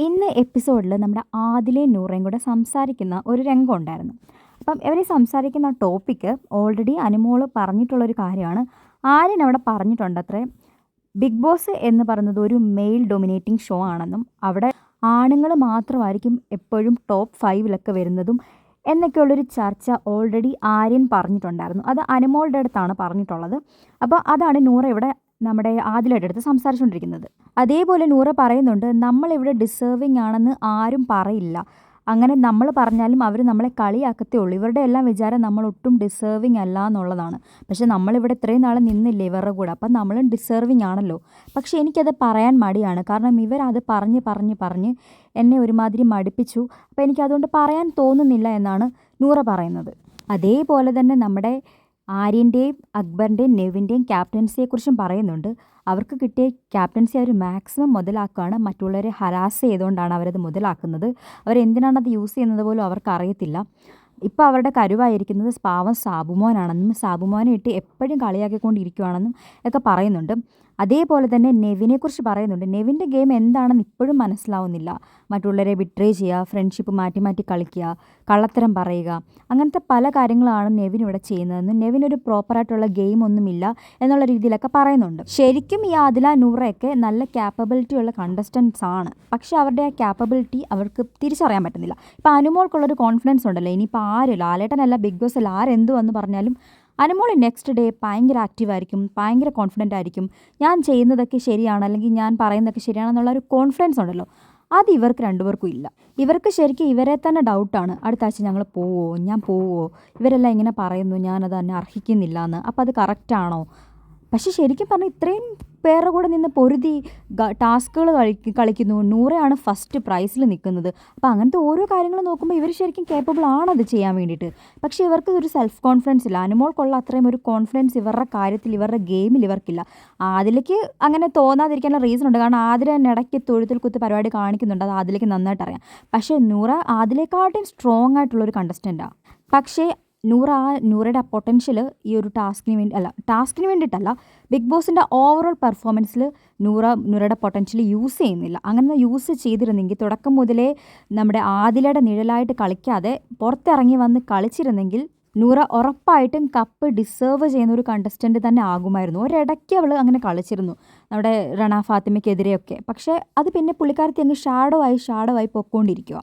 ഇന്ന് എപ്പിസോഡിൽ നമ്മുടെ ആദിലയും നൂറയും കൂടെ സംസാരിക്കുന്ന ഒരു രംഗം ഉണ്ടായിരുന്നു. അപ്പം ഇവർ സംസാരിക്കുന്ന ടോപ്പിക്ക് ഓൾറെഡി അനുമോള് പറഞ്ഞിട്ടുള്ളൊരു കാര്യമാണ്. ആര്യൻ അവിടെ പറഞ്ഞിട്ടുണ്ടത്രേ, ബിഗ് ബോസ് എന്ന് പറയുന്നത് ഒരു മെയിൽ ഡൊമിനേറ്റിംഗ് ഷോ ആണെന്നും അവിടെ ആണുങ്ങൾ മാത്രമായിരിക്കും എപ്പോഴും ടോപ്പ് 5 വരുന്നതും എന്നൊക്കെയുള്ളൊരു ചർച്ച ഓൾറെഡി ആര്യൻ പറഞ്ഞിട്ടുണ്ടായിരുന്നു. അത് അനുമോളുടെ അടുത്താണ് പറഞ്ഞിട്ടുള്ളത്. അപ്പോൾ അതാണ് നൂറ ഇവിടെ നമ്മുടെ ആദിലയുടെ അടുത്ത് സംസാരിച്ചുകൊണ്ടിരിക്കുന്നത്. അതേപോലെ നൂറ പറയുന്നുണ്ട്, നമ്മളിവിടെ ഡിസേർവിങ് ആണെന്ന് ആരും പറയില്ല, അങ്ങനെ നമ്മൾ പറഞ്ഞാലും അവർ നമ്മളെ കളിയാക്കത്തേ ഉള്ളൂ, ഇവരുടെ എല്ലാം വിചാരം നമ്മൾ ഒട്ടും ഡിസേർവിങ് അല്ല എന്നുള്ളതാണ്. പക്ഷേ നമ്മളിവിടെ ഇത്രയും നാൾ നിന്നില്ലേ ഇവരുടെ കൂടെ, അപ്പം നമ്മളും ഡിസേർവിങ് ആണല്ലോ. പക്ഷേ എനിക്കത് പറയാൻ മടിയാണ്, കാരണം ഇവരത് പറഞ്ഞ് എന്നെ ഒരുമാതിരി മടുപ്പിച്ചു. അപ്പോൾ എനിക്കതുകൊണ്ട് പറയാൻ തോന്നുന്നില്ല എന്നാണ് നൂറ പറയുന്നത്. അതേപോലെ തന്നെ നമ്മുടെ ആര്യൻ്റെയും അക്ബറിൻ്റെയും നെവിൻ്റെയും ക്യാപ്റ്റൻസിയെക്കുറിച്ചും പറയുന്നുണ്ട്. അവർക്ക് കിട്ടിയ ക്യാപ്റ്റൻസി അവർ മാക്സിമം മുതലാക്കുകയാണ്. മറ്റുള്ളവരെ ഹരാസ് ചെയ്തുകൊണ്ടാണ് അവരത് മുതലാക്കുന്നത്. അവരെന്തിനാണത് യൂസ് ചെയ്യുന്നത് പോലും അവർക്കറിയത്തില്ല. ഇപ്പോൾ അവരുടെ കരുവായിരിക്കുന്നത് പാവം സാബുമോനാണെന്നും സാബുമോനെ ഇട്ട് എപ്പോഴും കളിയാക്കിക്കൊണ്ടിരിക്കുകയാണെന്നും ഒക്കെ പറയുന്നുണ്ട്. അതേപോലെ തന്നെ നെവിനെക്കുറിച്ച് പറയുന്നുണ്ട്. നെവിൻ്റെ ഗെയിം എന്താണെന്ന് ഇപ്പോഴും മനസ്സിലാവുന്നില്ല. മറ്റുള്ളവരെ ബിട്രേ ചെയ്യുക, ഫ്രണ്ട്ഷിപ്പ് മാറ്റി കളിക്കുക, കള്ളത്തരം പറയുക, അങ്ങനത്തെ പല കാര്യങ്ങളാണ് നെവിൻ ഇവിടെ ചെയ്യുന്നതെന്ന്, നെവിനൊരു പ്രോപ്പറായിട്ടുള്ള ഗെയിം ഒന്നുമില്ല എന്നുള്ള രീതിയിലൊക്കെ പറയുന്നുണ്ട്. ശരിക്കും ഈ ആദില നൂറയൊക്കെ നല്ല ക്യാപ്പബിലിറ്റി ഉള്ള കണ്ടസ്റ്റൻസ് ആണ്. പക്ഷേ അവരുടെ ആ ക്യാപ്പബിലിറ്റി അവർക്ക് തിരിച്ചറിയാൻ പറ്റുന്നില്ല. ഇപ്പോൾ അനുമോൾക്കുള്ളൊരു കോൺഫിഡൻസ് ഉണ്ടല്ലോ, ഇനിയിപ്പോൾ ആര് ലാലേട്ടനല്ല ബിഗ് ബോസിൽ ആരെന്തു വന്ന് പറഞ്ഞാലും അനുമോൾ നെക്സ്റ്റ് ഡേ ഭയങ്കര ആക്റ്റീവായിരിക്കും, ഭയങ്കര കോൺഫിഡൻ്റ് ആയിരിക്കും. ഞാൻ ചെയ്യുന്നതൊക്കെ ശരിയാണ്, അല്ലെങ്കിൽ ഞാൻ പറയുന്നതൊക്കെ ശരിയാണെന്നുള്ള ഒരു കോൺഫിഡൻസ് ഉണ്ടല്ലോ, അത് ഇവർക്ക് രണ്ടുപേർക്കും ഇല്ല. ഇവർക്ക് ശരിക്കും ഇവരെ തന്നെ ഡൗട്ടാണ്, അടുത്ത ആഴ്ച ഞാൻ പോവോ, ഇവരെല്ലാം ഇങ്ങനെ പറയുന്നു ഞാനത് തന്നെ അർഹിക്കുന്നില്ല എന്ന്, അപ്പോൾ അത് കറക്റ്റാണോ? പക്ഷെ ശരിക്കും പറഞ്ഞാൽ ഇത്രയും പേരുടെ കൂടെ നിന്ന് പൊരുതി ടാസ്കുകൾ കളിക്കുന്നു. നൂറയാണ് ഫസ്റ്റ് പ്രൈസിൽ നിൽക്കുന്നത്. അപ്പോൾ അങ്ങനത്തെ ഓരോ കാര്യങ്ങൾ നോക്കുമ്പോൾ ഇവർ ശരിക്കും കേപ്പബിൾ ആണത് ചെയ്യാൻ വേണ്ടിയിട്ട്. പക്ഷേ ഇവർക്ക് ഒരു സെൽഫ് കോൺഫിഡൻസ് ഇല്ല. അനുമോൾക്കുള്ള അത്രയും ഒരു കോൺഫിഡൻസ് ഇവരുടെ കാര്യത്തിൽ, ഇവരുടെ ഗെയിമിൽ ഇവർക്കില്ല. ആദിലേക്ക് അങ്ങനെ തോന്നാതിരിക്കാനുള്ള റീസൺ ഉണ്ട്, കാരണം ആദില തന്നെ ഇടയ്ക്ക് തൊഴുത്തിൽ കുത്ത് പരിപാടി കാണിക്കുന്നുണ്ട്, അത് ആദിലേക്ക് നന്നായിട്ട് അറിയാം. പക്ഷേ നൂറ ആദിലേക്കാട്ടും സ്ട്രോങ് ആയിട്ടുള്ളൊരു കണ്ടസ്റ്റൻ്റാണ്. പക്ഷേ നൂറയുടെ ആ പൊട്ടൻഷ്യൽ ഈ ഒരു ടാസ്കിന് വേണ്ടിയിട്ടല്ല, ബിഗ് ബോസിൻ്റെ ഓവറോൾ പെർഫോമൻസിൽ നൂറയുടെ പൊട്ടൻഷ്യൽ യൂസ് ചെയ്യുന്നില്ല. അങ്ങനെ യൂസ് ചെയ്തിരുന്നെങ്കിൽ, തുടക്കം മുതലേ നമ്മുടെ ആദിലയുടെ നിഴലായിട്ട് കളിക്കാതെ പുറത്തിറങ്ങി വന്ന് കളിച്ചിരുന്നെങ്കിൽ നൂറ ഉറപ്പായിട്ടും കപ്പ് ഡിസേർവ് ചെയ്യുന്ന ഒരു കണ്ടസ്റ്റൻ്റ് തന്നെ ആകുമായിരുന്നു. ഒരിടയ്ക്ക് അവൾ അങ്ങനെ കളിച്ചിരുന്നു നമ്മുടെ റണ ഫാത്തിമയ്ക്കെതിരെയൊക്കെ. പക്ഷേ അത് പിന്നെ പുള്ളിക്കാരത്തി അങ്ങ് ഷാഡോ ആയി പൊയ്ക്കൊണ്ടിരിക്കുക.